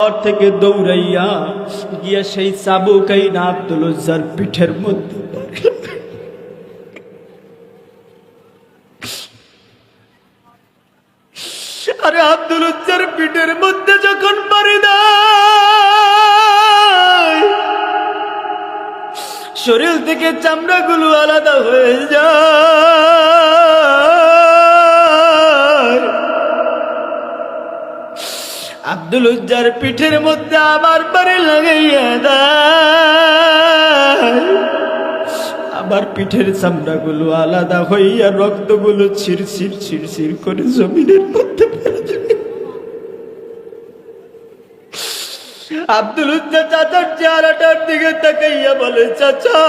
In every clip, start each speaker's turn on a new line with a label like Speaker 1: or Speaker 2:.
Speaker 1: ঘর থেকে দৌড়াইয়া গিয়া সেই চাবুকাইনা আব্দুল উজ্জার পিঠের মধ্যে। আরে আব্দুল উজ্জার পিঠের মধ্যে যখন বাড়ি দেয়, শরীর থেকে চামড়াগুলো আলাদা হয়ে যায়। আব্দুল উজ্জার পিঠের মধ্যে আবার বাড়ি লাগাইয়া দেয়, আবার পিঠের চামড়াগুলো আলাদা হইয়া রক্তগুলো ছিড়ছিড় ছিড়ছিড় করে জমিনের মধ্যে ফেলে দেয়। আব্দুল উজ্জা চাচার চেহারাটার দিকে তাকাইয়া বলে, চাচা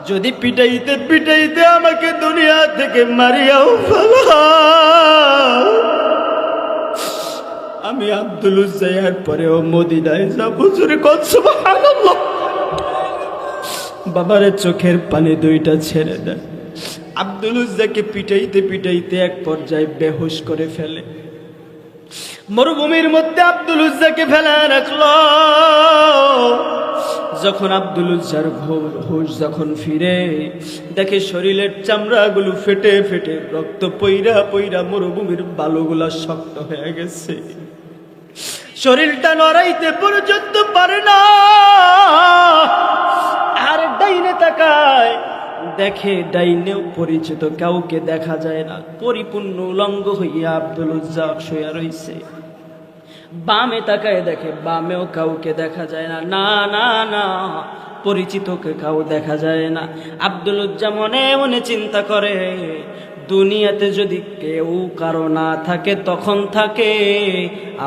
Speaker 1: যদি পিটাইতে পিটাইতে আমাকে দুনিয়া থেকে মারিয়াও ফেলা, আমি আব্দুল উজ্জা এর পরেও মদিনায় যাবো। জোরে কর সুবহানাল্লাহ। বাবারে চোখের পানি দুইটা ছেড়ে দেয়। আব্দুল উজ্জাকে পিটাইতে পিটাইতে এক পর্যায়ে বেহুশ করে ফেলে। মরুভূমির মধ্যে আব্দুল উজ্জাকে ফেলে রাখলো। যখন আব্দুল উজ্জার হুঁশ যখন ফিরে দেখে শরীরের চামড়াগুলো ফেটে ফেটে রক্ত পইরা পইরা মরুভূমির বালুগুলা শক্ত হয়ে গেছে, শরীরটা নড়াইতে পর্যন্ত পারে না। আর ডাইনে তাকায়, দেখে ডাইনেও পরিচিত কাউকে দেখা যায় না, পরিপূর্ণ উলঙ্গ হইয়া আব্দুল উজ্জা শুয়ে রইছে। বামে তাকায়, দেখে বামেও কাউকে দেখা যায় না। না না না, পরিচিতকে কাউ দেখা যায় না। আব্দুল উজ্জা মনে মনে চিন্তা করে, দুনিয়াতে যদি কেউ কারো না থাকে তখন থাকে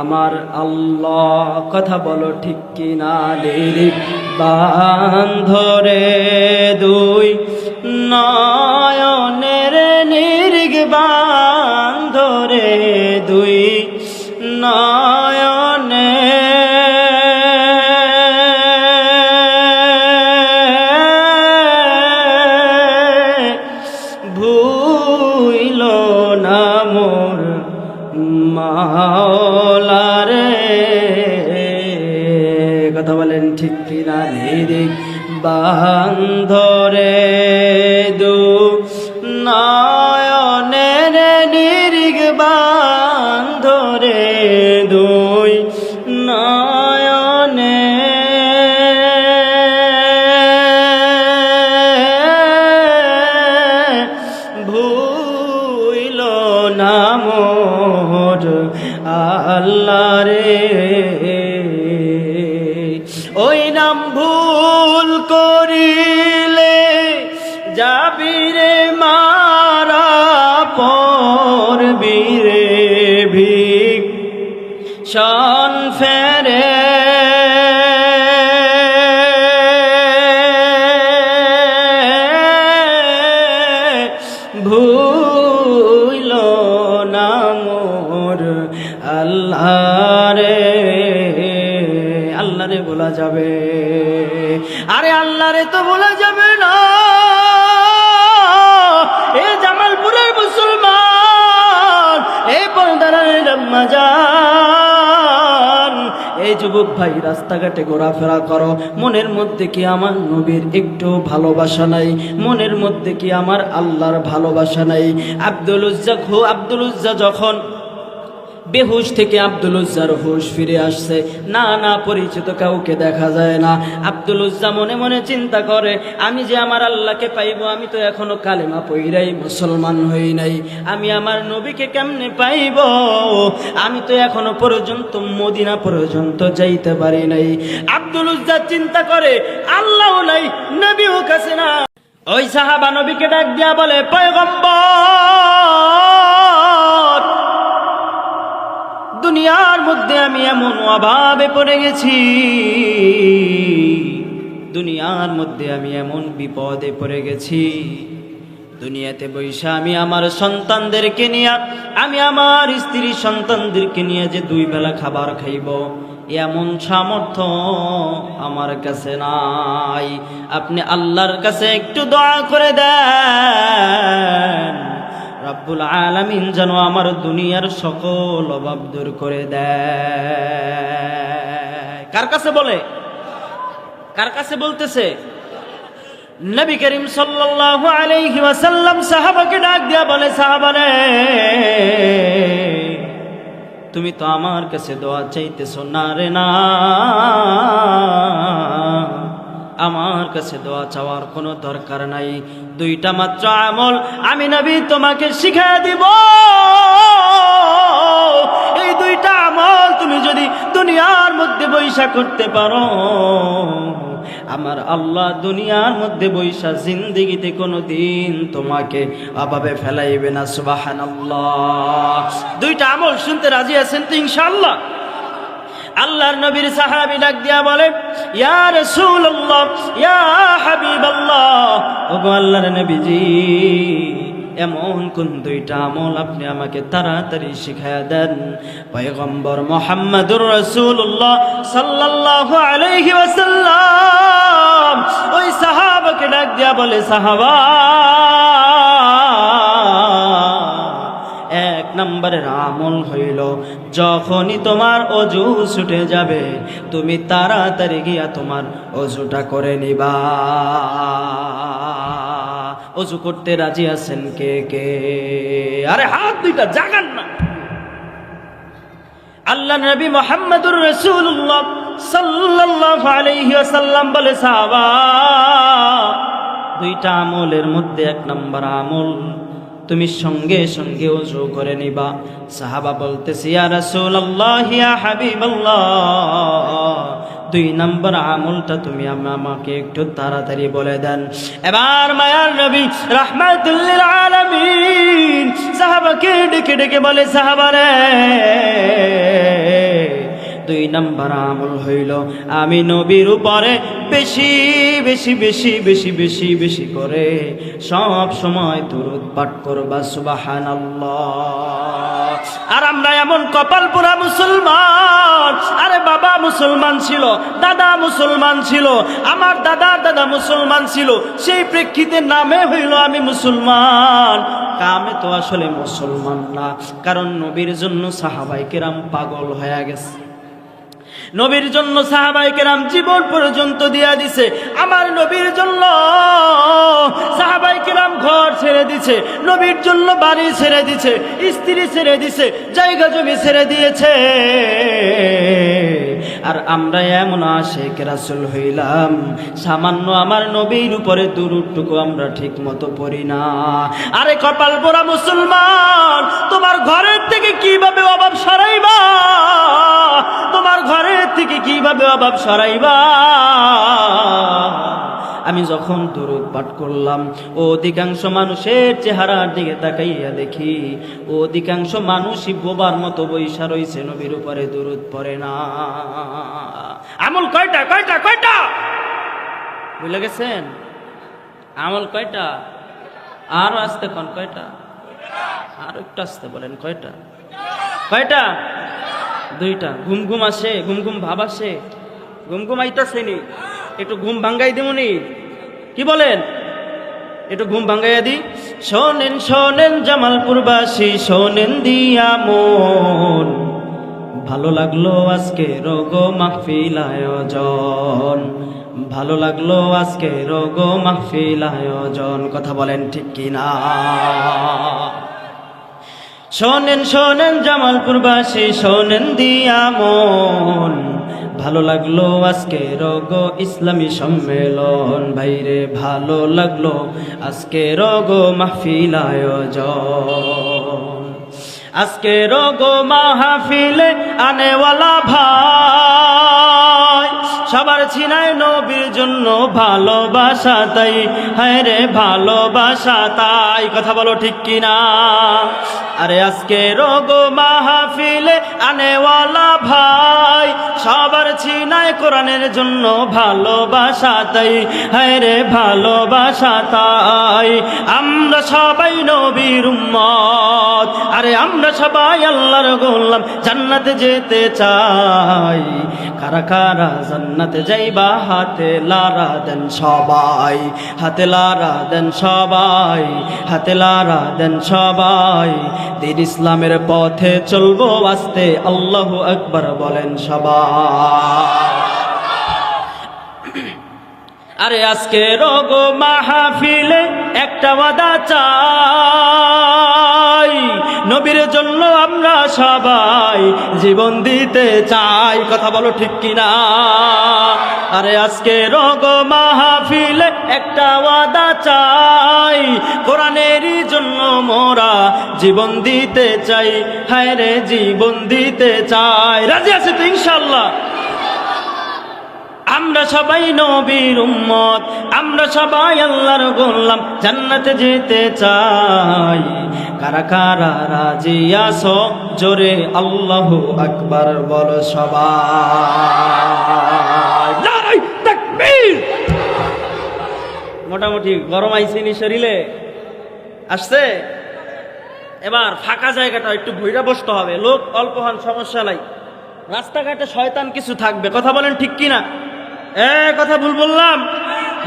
Speaker 1: আমার আল্লাহ। কথা বলো ঠিক কিনা? লিরিক বান্ধরে দুই নয়নের নিরিগ বান্ধরে দুই নয়নে ভুইল না মোর মাওলারে। কথা বলেন ঠিক কিনা? নিরিগ বান্ধরে দু নয়নের নিরিগ বান্ধরে দুই নয়নে ভুইল না মোর আল্লাহ রে। ওই নাম ভুল করিলে যাবি রে মারা পড়বি রে ভিক শন ফেরে। ভুইল না মোর আল্লাহ রে। আল্লাহরে বলা যাবে? আরে আল্লাহরে তো বলা যাবে না। এ জামালপুরের মুসলমান, এ পর্দার রমজান, এই যুবক ভাই রাস্তাঘাটে ঘোরাফেরা করো, মনের মধ্যে কি আমার নবীর একটু ভালোবাসা নাই? মনের মধ্যে কি আমার আল্লাহর ভালোবাসা নাই? আব্দুল উজ্জা যখন বেহুশ থেকে আব্দুল উজ্জার হুশ ফিরে আসছে, না না পরিচিত কাউকে দেখা যায় না। আব্দুল উজ্জা মনে মনে চিন্তা করে, আমি যে আমার আল্লাহকে পাইব, আমি তো এখনো কালেমা পইরাই মুসলমান হই নাই, আমি আমার নবীকে কেমনে পাইব? আমি তো এখনো পর্যন্ত মদিনা পর্যন্ত যাইতে পারি নাই। আব্দুল উজ্জা চিন্তা করে, আল্লাহ নাই, নবীও কাছে না। ওই সাহাবা নবীকে ডাক দিয়া বলে, পয়গম্বর, দুনিয়ার মধ্যে আমি এমন অভাবে পড়ে গেছি, দুনিয়ার মধ্যে আমি এমন বিপদে পড়ে গেছি, দুনিয়াতে বৈশা আমি আমার সন্তানদেরকে নিয়ে, আমি আমার স্ত্রী সন্তানদেরকে নিয়ে যে দুই বেলা খাবার খাইব এমন সামর্থ্য আমার কাছে নাই। আপনি আল্লাহর কাছে একটু দোয়া করে দেন, রব্বুল আলামিন যেন আমার দুনিয়ার সকল অভাব দূর করে দেয়। কার কাছে বলে? কার কাছে বলতেছে? নবী করিম সাল্লাল্লাহু আলাইহি ওয়াসাল্লাম সাহাবাকে ডাক দিয়া বলে, সাহাবারে তুমি তো আমার কাছে দোয়া চাইতেছো না রে না, আমার কাছে দোয়া চাওয়ার কোনো দরকার নাই। দুইটা মাত্র আমল আমি নবী তোমাকে শিখিয়ে দিব। এই দুইটা আমল তুমি যদি দুনিয়ার মধ্যে বৈশা করতে পারো, আমার আল্লাহ দুনিয়ার মধ্যে বৈশা জিন্দেগিতে কোনো দিন তোমাকে অভাবে ফেলাইবে না। সুবহানাল্লাহ। দুইটা আমল শুনতে রাজি আছেন তো ইনশাআল্লাহ? আল্লাহর নবীর সাহাবী ডাক দিয়া বলে, ইয়া রাসূলুল্লাহ, ইয়া হাবিবাল্লাহ, ওগো আল্লাহর নবীজি, এমন কোন দুইটা আমল আপনি আমাকে তাড়াতাড়ি শিখায়া দেন। পয়গম্বর মুহাম্মদুর রাসূলুল্লাহ সাল্লাল্লাহু আলাইহি ওয়াসাল্লাম ওই সাহাবাকে ডাক দিয়া বলে, সাহাবা, এক নম্বরের আমল হইল যখনই তোমার অজু ছুটে যাবে তুমি তাড়াতাড়ি গিয়া তোমার অজুটা করে নিবা। অজু করতে রাজি আছেন কে কে? আরে হাত দুইটা জাগান না। আল্লাহ নবী মুহাম্মদুর রাসূলুল্লাহ সাল্লাল্লাহু আলাইহি ওয়াসাল্লাম বলে, সাহাবা, দুইটা আমলের মধ্যে এক নম্বর আমল তুমি সঙ্গে সঙ্গে ওযু করে নিবা। সাহাবা বলতেছে, ইয়া রাসূলুল্লাহ, ইয়া হাবিবাল্লাহ, দুই নম্বর আমলটা তুমি আমাকে একটু তাড়াতাড়ি বলে দেন। এবার মায়ার নবী রাহমাতুল লিল আলামিন সাহাবাকে ডেকে ডেকে বলে, সাহাবারে, দুই নম্বর আমল হইল আমি নবীর উপরে বেশি বেশি বেশি বেশি বেশি বেশি করে সব সময় দুরূদ পাঠ করবা। সুবহানাল্লাহ। আর আমরা এমন কপাল পোড়া মুসলমান, আরে বাবা মুসলমান ছিল, দাদা মুসলমান ছিল, আমার দাদা দাদা মুসলমান ছিল, সেই প্রেক্ষিতে নামে হইল আমি মুসলমান, কামে তো আসলে মুসলমান না। কারণ নবীর জন্য সাহাবায়ে কেরাম পাগল হয়ে গেছে, নবীর জন্য সাহাবায়ে কেরাম জীবন পর্যন্ত দিয়া দিছে। আমার নবীর জন্য সাহাবায়ে কেরাম ঘর ছেড়ে দিছে, নবীর জন্য বাড়ি ছেড়ে দিছে, স্ত্রী ছেড়ে দিছে, জায়গা জমি ছেড়ে দিয়েছে। আর আমরা এমন আশিক রাসূল হইলাম, সামান্য আমার নবীর উপরে দুরূদটুকু আমরা ঠিক মতো পড়ি না। আরে কপাল পোড়া মুসলমান, তোমার ঘরের থেকে কিভাবে অভাব সরাইবা? তোমার ঘরের থেকে কিভাবে অভাব সরাইবা? আমি যখন দুরূদ পাঠ করলাম, অধিকাংশ মানুষের চেহারার দিকে তাকাইয়া দেখি অধিকাংশ মানুষই বোবার মতো বইসা রইছে, নবীর উপরে দুরূদ পড়ে না। আমল কয়টা কয়টা কয়টা বুঝলে গেছেন? আমল কয়টা? আরো আসতে কোন কয়টা? আর একটু আসতে বলেন, কয়টা কয়টা? দুইটা। ঘুম ঘুম আসে, ঘুম ঘুম ভাব আসে, ঘুম ঘুম আইতাছেনি, একটু ঘুম ভাঙ্গাই দিমুনি, কি বলেন? একটু ঘুম ভাঙ্গাইয়া দি। শোনেন শোনেন জামালপুরবাসী, শোনেন দিয়া মন, ভালো লাগলো আজকে রোগো মাহফিল আয়োজন, ভালো লাগলো আজকে রোগো মাহফিল আয়োজন। কথা বলেন ঠিক কিনা? শোনেন শোনেন জামালপুরবাসী, শোনেন দিয়া মন, ভালো লাগলো আজকে রোগো ইসলামী সম্মেলন, ভাইরে ভালো লাগলো আজকে রোগো মাহফিল আয়োজন। আজকে রোগো মাহফিলে আনেওয়ালা ভাই সবার ছিনায় নবীর জন্য ভালোবাসা তাই, হায় রে ভালোবাসা তাই। কথা বলো ঠিক কিনা? আরে আজকে রোগো মাহফিলে আনেওয়ালা ভাই সবার ছিনায় কোরআনের জন্য ভালোবাসা তাই, হায় রে ভালোবাসা তাই। আমরা সবাই নবীর উম্মত, আরে আমরা সবাই আল্লাহর গোলাম, জান্নাতে যেতে চাই। কারা কারা জান্নাতে যাইবা হাতে লারা দেন সবাই, হাতে লারা দেন সবাই, হাতে লারা দেন সবাই। দিন ইসলামের পথে চলবো আস্তে, আল্লাহু আকবার বলেন সবাই। আরে আজকে রোগ মাহফিলে একটা ওয়াদা চাই, নবীর জন্য আমরা সবাই জীবন দিতে চাই। কথা বলো ঠিক কিনা? আরে আজকে রোগ মাহফিলে একটা ওয়াদা চাই, কোরআনেরই জন্য মোরা জীবন দিতে চাই। হায় রে জীবন দিতে চাই। রাজি আছে তো ইনশাআল্লাহ? আমরা সবাই নবীর উম্মত, আমরা সবাই আল্লাহর গোলাম, জান্নাতে যেতে চাই। কারা কারা রাজি আছো জোরে আল্লাহু আকবার বলো সবাই। নারে তাকবীর। মোটামুটি গরম আইসিনি শরীরে আসছে। এবার ফাঁকা জায়গাটা একটু ভুইরা বসতে হবে, লোক অল্প হন সমস্যা নাই। রাস্তাঘাটে শয়তান কিছু থাকবে, কথা বলেন ঠিক কিনা? কথা ভুল বললাম?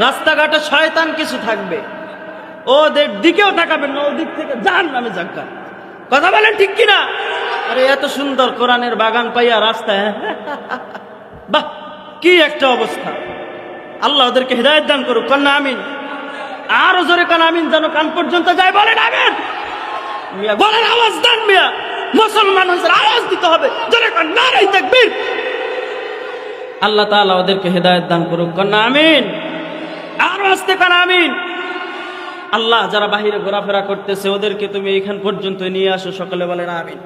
Speaker 1: রাস্তাঘাটে শয়তান কিছু থাকবে, ওদের দিকেও তাকাবেন না, ওদিক থেকে যান নামে জায়গা। কথা বলেন ঠিক কিনা? আরে এত সুন্দর কোরআনের বাগান পাইয়া রাস্তায়, বাহ কি একটা অবস্থা। আল্লাহ ওদেরকে হিদায়াত দান করুক। কন্যা আমিন। আরো জোরে কান আমিন, যেন কান পর্যন্ত যায়। বলেন আমিন। বলেন আওয়াজ দেন মিয়া, মুসলমান হয়েছে আওয়াজ দিতে হবে। জোরে কান নারে তাকবীর। আল্লাহ তাআলা ওদেরকে হেদায়েত দান করুক। কন্যা আমিন। আর আস্তে কান আমিন। আল্লাহ যারা বাহিরে ঘোরাফেরা করতেছে ওদেরকে তুমি এইখান পর্যন্ত নিয়ে আসো, সকলে বলেন আমিন।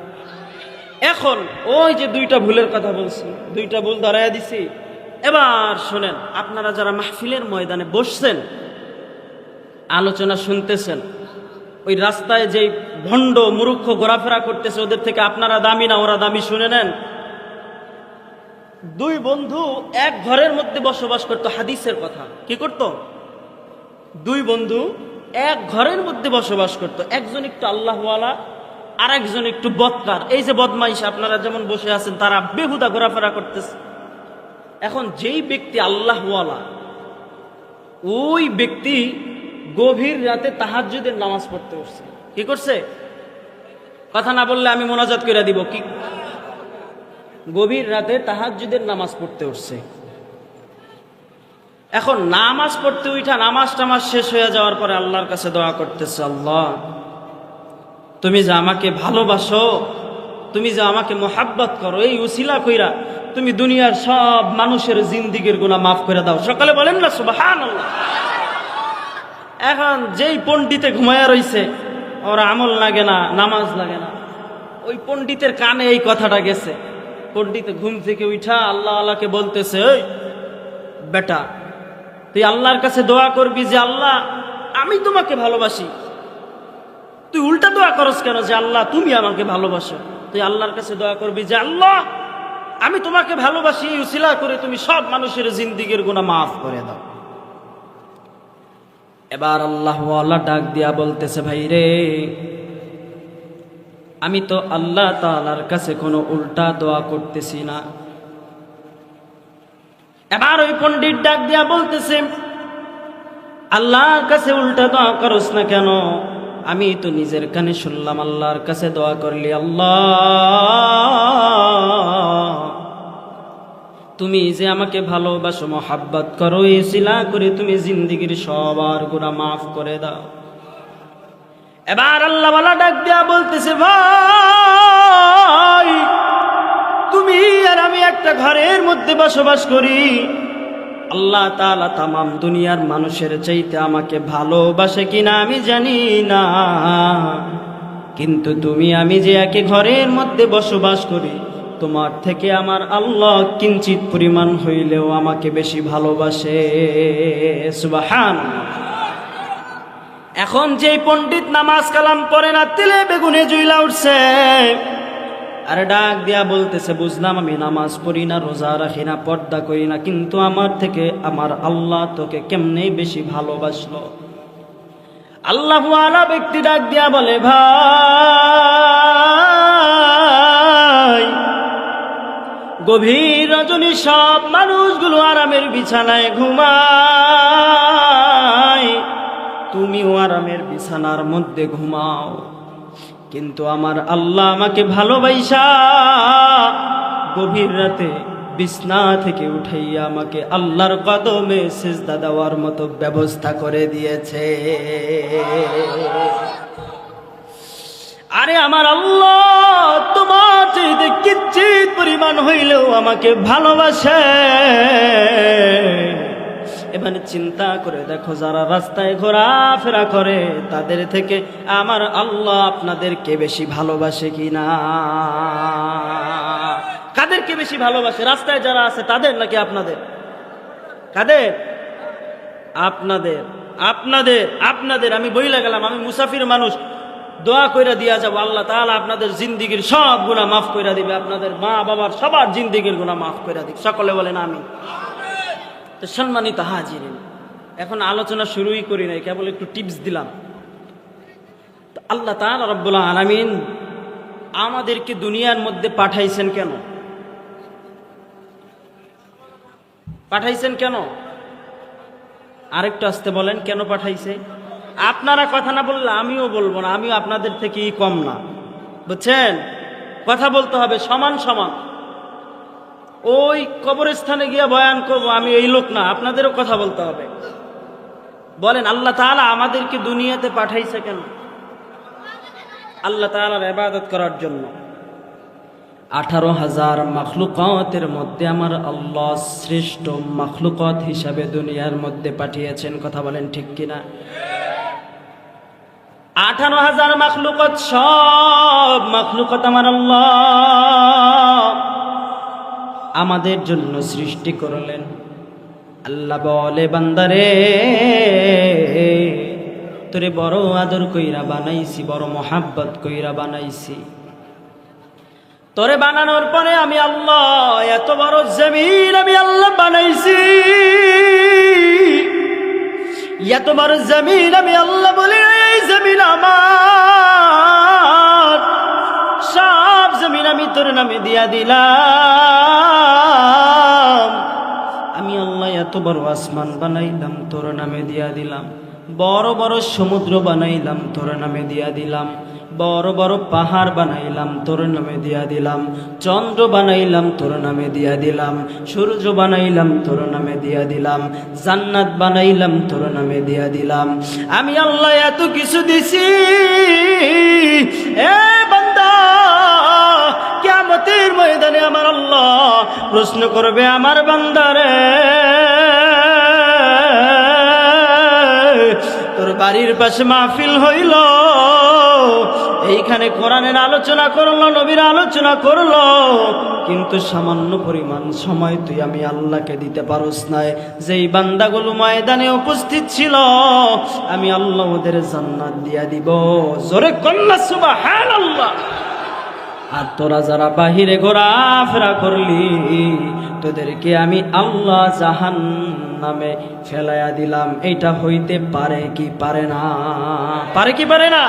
Speaker 1: এখন ওই যে দুইটা ভুলের কথা বলছি, দুইটা ভুল ধরাইয়া দিছি। এবার শোনেন, আপনারা যারা মাহফিলের ময়দানে বসছেন, আলোচনা শুনতেছেন, ওই রাস্তায় যেই ভণ্ড মূর্খ ঘোরাফেরা করতেছে ওদের থেকে আপনারা দামি না ওরা দামি? শুনে নেন। দুই বন্ধু এক ঘরের মধ্যে বসবাস করত। হাদিসের কথা। কি করত? দুই বন্ধু এক ঘরের মধ্যে বসবাস করত। একজন একটু আল্লাহওয়ালা, আর একজন একটু বদকার। এই যে বদমাইশ আপনারা যেমন বসে আছেন, তারা বেহুদা ঘোরাফেরা করতেছে। এখন যেই ব্যক্তি আল্লাহওয়ালা, ওই ব্যক্তি গভীর রাতে তাহাজ্জুদের নামাজ পড়তে উঠছে। কি করছে? কথা না বললে আমি মোনাজাত করে দিব। কি? গভীর রাতে তাহাজ্জুদের নামাজ পড়তে উঠছে। এখন নামাজ পড়তে উঠা নামাজ টামাজ শেষ হয়ে যাওয়ার পরে আল্লাহর কাছে দোয়া করতেছে, আল্লাহ তুমি যে আমাকে ভালোবাসো, তুমি যে আমাকে মোহাব্বত করো, এই উসিলা কইরা তুমি দুনিয়ার সব মানুষের জিন্দিগির গুনাহ মাফ করে দাও। সকালে বলেন না সুবহানাল্লাহ। এখন যেই পণ্ডিতে ঘুমায়া রইছে, ওর আমল লাগে না, নামাজ লাগে না, ওই পণ্ডিতের কানে এই কথাটা গেছে। পণ্ডিত ঘুম থেকে উঠা আল্লাহ আল্লাহকে বলতেছে, ওই বেটা তুই আল্লাহর কাছে দোয়া করবি যে আল্লাহ আমি তোমাকে ভালোবাসি। তুই উল্টা দোয়া করস কেন যে আল্লাহ তুমি আমাকে ভালোবাসো? তুই আল্লাহর কাছে দোয়া করবি যে আল্লাহ আমি তোমাকে ভালোবাসি, এই উসিলা করে তুমি সব মানুষের জিন্দিগির গুনাহ মাফ করে দাও। এবার আল্লাহওয়ালা ডাক দিয়া বলতেছে, ভাই রে, আমি তো আল্লাহ তাআলার কাছে কোনো উল্টা দোয়া করতেছি না। এবার ওই পণ্ডিত ডাক দিয়া বলতেছে, আল্লাহর কাছে উল্টা দোয়া করস না কেন? আমি তো নিজের কানে শুনলাম আল্লাহর কাছে দোয়া করলি আল্লাহ তুমি যে আমাকে ভালোবাসো, মোহাব্বত করো, এই সিলা করে তুমি জিন্দিগির সবার গুনাহ মাফ করে দাও। এবার আল্লাহ ওয়ালা ডাক দিয়া বলতেছে, ভাই তুমি আর আমি একটা ঘরের মধ্যে বসবাস করি। আল্লাহ তাআলা তামাম দুনিয়ার মানুষের চাইতে আমাকে ভালোবাসে কিনা আমি জানি না, কিন্তু তুমি আমি যে একই ঘরের মধ্যে বসবাস করি, তোমার থেকে আমার আল্লাহ কিঞ্চিত পরিমাণ হইলেও আমাকে বেশি ভালোবাসে। সুবহানাল্লাহ। এখন যে পণ্ডিত নামাজ কালাম পড়ে না, তেলে বেগুনে জুইলা উঠছে, আর ডাক দিয়া বলতেছে, বুঝলাম আমি নামাজ পড়ি না, রোজা রাখি না, পর্দা করি না, কিন্তু আমার থেকে আমার আল্লাহ তোকে কেমনে বেশি ভালোবাসলো। আল্লাহওয়ালা ব্যক্তি ডাক দিয়া বলে, ভাই গভীর রজনী সব মানুষগুলো আরামের বিছানায় ঘুমায়, তুমিও আরামের বিছানার মধ্যে ঘুমাও। কিন্তু আমার আল্লাহ আমাকে ভালোবাসা গভীর রাতে বিছনা থেকে উঠাইয়া আমাকে আল্লাহর কদমে সিজদা দেওয়ার মতো ব্যবস্থা করে দিয়েছে। আরে আমার আল্লাহ তোমার চাইতে কিঞ্চিত পরিমাণ হইলেও আমাকে ভালোবাসে। এবারে চিন্তা করে দেখো, যারা রাস্তায় ঘোরাফেরা করে তাদের থেকে আমার আল্লাহ আপনাদেরকে বেশি ভালোবাসে কিনা? কাদেরকে বেশি ভালোবাসে? রাস্তায় যারা আছে তাদের নাকি আপনাদের? কাদের? আপনাদের। আপনাদের আপনাদের আমি বইলা গেলাম, আমি মুসাফির মানুষ, দোয়া কইরা দিয়া যাব, আল্লাহ তাআলা আপনাদের জিন্দেগীর সব গুনাহ মাফ কইরা দিবে, আপনাদের মা বাবার সবার জিন্দেগীর গুনাহ মাফ কইরা দিবে। সকলে বলেন আমিন। তো সম্মানিত হাজিরিন, এখন আলোচনা শুরুই করি নাই, কেবল একটু টিপস দিলাম। তো আল্লাহ তাআলা রব্বুল আলামিন আমাদেরকে দুনিয়ার মধ্যে পাঠাইছেন কেন? পাঠাইছেন কেন? আরেকটু আসতে বলেন, কেন পাঠাইছে? আপনারা কথা না বললে আমিও বলবো না, আমিও আপনাদের থেকেই কম না, বুঝছেন? কথা বলতে হবে সমান সমান। ওই কবরস্থানে গিয়া বয়ান করবো আমি এই লোক না, আপনাদেরও কথা বলতে হবে। বলেন আল্লাহ তাআলা আমাদেরকে দুনিয়াতে পাঠাইছে কেন? আল্লাহ তাআলার ইবাদত করার জন্য। 18,000 মাখলুকাতের মধ্যে আমার আল্লাহ শ্রেষ্ঠ মাখলুকাত হিসাবে দুনিয়ার মধ্যে পাঠিয়েছেন। কথা বলেন ঠিক কিনা? 18,000 মাখলুকাত, সব মাখলুকাত আমার আল্লাহ আমাদের জন্য সৃষ্টি করলেন। আল্লাহ বলে, বান্দারে তোরে বড় আদর কইরা বানাইছি, বড় মোহাব্বত কইরা বানাইছি। তোরে বানানোর পরে আমি আল্লাহ এত বড় জমিন আমি আল্লাহ বানাইছি, এত বড় জমিন আমি আল্লাহ বলি এই জমিন আমার, সব জমিন আমি তোর নামে দিয়া দিলাম। আমি আল্লাহ এত বড় আসমান বানাইলাম, তোর নামে দিয়া দিলাম। বড় বড় সমুদ্র বানাইলাম, তোর নামে দিয়া দিলাম। বড় বড় পাহাড় বানাইলাম, তোর নামে দিয়া দিলাম। চন্দ্র বানাইলাম, তোর নামে দিয়া দিলাম। সূর্য বানাইলাম, তোর নামে দিয়া দিলাম। জান্নাত বানাইলাম, তোর নামে দিয়া দিলাম। আমি আল্লাহ এত কিছু দিছি। এ বান্দা, কিয়ামতের ময়দানে আমার আল্লাহ প্রশ্ন করবে, আমার বান্দারে তোর বাড়ির পাশে মাহফিল হইল, এইখানে কোরআনের আলোচনা করলো, নবীর আলোচনা করলো, কিন্তু সামান্য পরিমাণ সময় তুই আমি আল্লাহকে দিতে পারস নাই। যেই বান্দাগুলো ময়দানে উপস্থিত ছিল আমি আল্লাহ ওদের জান্নাত দিয়া দিব। জোরে কন্যা সুবহানাল্লাহ। আর তোরা যারা বাহিরে ঘোরাফেরা করলি তোদেরকে আমি আল্লাহ জাহান্নামে ফেলাইয়া দিলাম। এইটা হইতে পারে কি পারে না? পারে কি পারে না?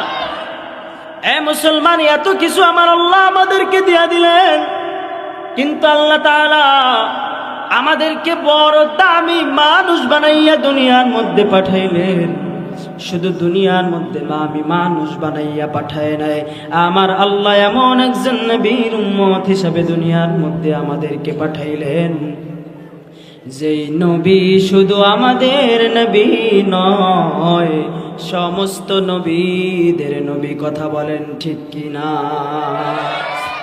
Speaker 1: এ মুসলমান, এত কিছু আমার আল্লাহ আমাদেরকে দিয়া দিলেন, কিন্তু আল্লাহ তাআলা আমাদেরকে বড় দামি মানুষ বানাইয়া দুনিয়ার মধ্যে পাঠাইলেন। শুধু দুনিয়ার মধ্যে আমি মানুষ বানাইয়া পাঠায় নাই, আমার আল্লাহ এমন একজন নবীর উম্মত হিসাবে দুনিয়ার মধ্যে আমাদেরকে পাঠাইলেন, যেই নবী শুধু আমাদের নবী নয়, সমস্ত নবীদের নবী। কথা বলেন ঠিক কিনা?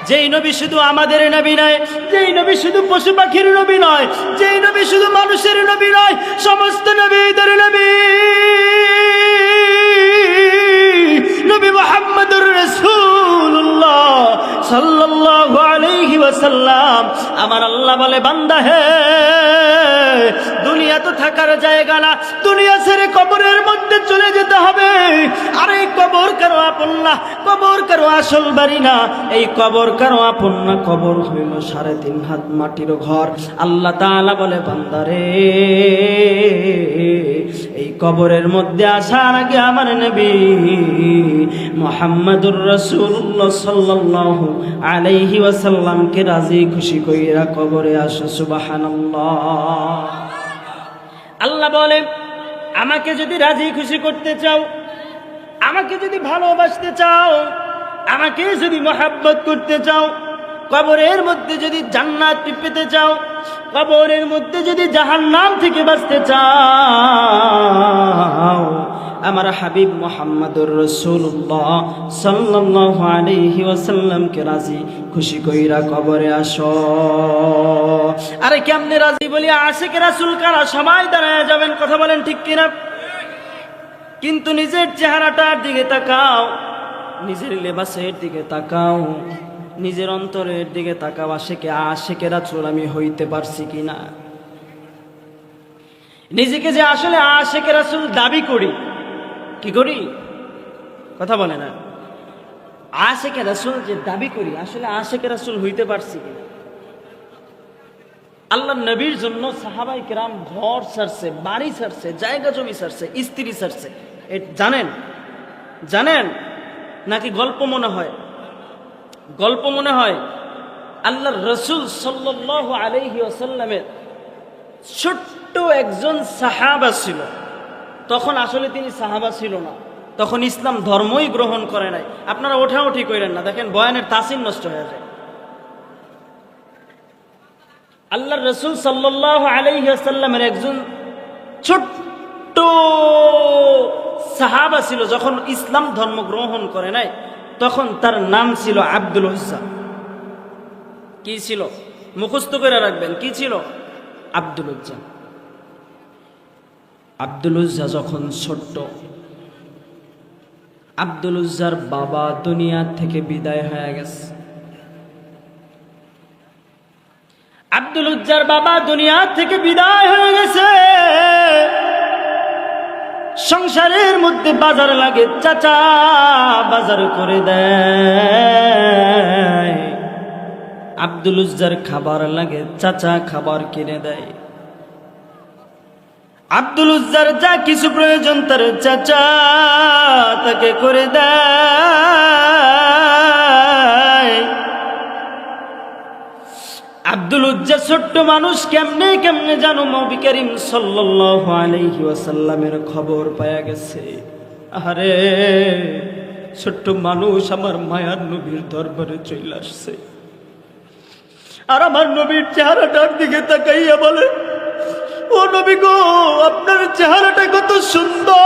Speaker 1: যেই নবী শুধু আমাদের নবী নয়, যেই নবী শুধু পশু পাখির নবী নয়, যেই নবী শুধু মানুষের নবী নয়, সমস্ত নবীদের নবী নবী মুহাম্মদুর রাসূলুল্লাহ সাল্লাল্লাহু আলাইহি ওয়াসাল্লাম। আমার আল্লাহ বলে, বান্দা হে দুনিয়া তো থাকার জায়গা না, দুনিয়া ছেড়ে কবরের মধ্যে চলে যেতে হবে। আর এই কবর কারো আপন না, কবর কারো আসল বাড়ি না, এই কবর কারো আপন না, কবর হইল 3.5 হাত মাটির ঘর। আল্লাহ তাআলা বলে, বান্দারে এই কবরের মধ্যে আসার আগে আমার নবী মুহাম্মদুর রাসূলুল্লাহ সাল্লাল্লাহু আলাইহি ওয়াসাল্লামকে রাজি খুশি কইরা কবরে আসো। সুবহানাল্লাহ। আল্লাহ বলে, আমাকে যদি রাজি খুশি করতে চাও, আমাকে যদি ভালোবাসতে চাও, আমাকে যদি মহব্বত করতে চাও, কবরের মধ্যে যদি জান্নাত পেতে চাও, কবরের মধ্যে যদি জাহান্নাম থেকে বাঁচতে চাও, আমার হাবিব মুহাম্মদুর রাসূলুল্লাহ সাল্লাল্লাহু আলাইহি ওয়াসাল্লামকে রাজি খুশি কইরা কবরে আসো। আরে কেমনে রাজি বলি? আশিকে রাসূল কারা সবাই দাঁড়ায় যাবেন, কথা বলেন ঠিক কিনা? কিন্তু নিজের চেহারাটার দিকে তাকাও, নিজের লেবাসের দিকে তাকাও, নিজের অন্তরের দিকে তাকাও। আশিকে রাসূল আমি হইতে পারছি কিনা? নিজেকে যে আসলে আশিকে রাসূল দাবি করি, কি করি? কথা বলে না। আশিকে রাসূল যে দাবি করি, আসলে আশিকে রাসূল হইতে পারছি কিনা? আল্লাহর নবীর জন্য সাহাবায়ে কেরাম ঘর ছাড়ছে, বাড়ি ছাড়ছে, জায়গা জমি ছাড়ছে, স্ত্রী ছাড়ছে। জানেন জানেন নাকি গল্প মনে হয়? গল্প মনে হয়। আল্লাহর রাসূল সাল্লাল্লাহু আলাইহি ওয়াসাল্লামের ছোট্ট একজন সাহাবা ছিল। তখন আসলে তিনি সাহাবা ছিল না, তখন ইসলাম ধর্মই গ্রহণ করে নাই। আপনারা ওঠাউঠি করেন না, দেখেন বয়ানের তাসির নষ্ট হয়ে যায়। আল্লাহর রাসূল সাল্লাল্লাহু আলাইহি ওয়াসাল্লামের একজন ছোট্ট সাহাবা ছিল, যখন ইসলাম ধর্ম গ্রহণ করে নাই, তখন তার নাম ছিল আব্দুল উজ্জা। কি ছিল? মুখস্থ করে রাখবেন, কি ছিল? আব্দুল উজ্জা। আব্দুল উজ্জা যখন ছোট্ট, আব্দুল উজ্জার বাবা দুনিয়া থেকে বিদায় হয়ে গেছে। আব্দুল উজ্জার বাবা দুনিয়া থেকে বিদায় হয়ে গেছে। সংসারের মধ্যে বাজার লাগে, চাচা বাজার করে দেয়। আব্দুল উজ্জার খাবার লাগে, চাচা খাবার কিনে দেয়। আব্দুল উজ্জার যা কিছু প্রয়োজন তার চাচা তাকে করে দেয়। আব্দুল উজ্জা ছোট্ট মানুষ, কেমনে কেমনে জানো নবী করিম সাল্লাল্লাহু আলাইহি ওয়াসাল্লামের খবর পায়া গেছে। আরে ছোট্ট মানুষ আমার মায়ার নবীর দরবারে চলে আসছে, আর আমার নবীর চেহারাটার দিকে তাকাইয়া বলে, ও নবী গো, আপনার চেহারাটা কত সুন্দর,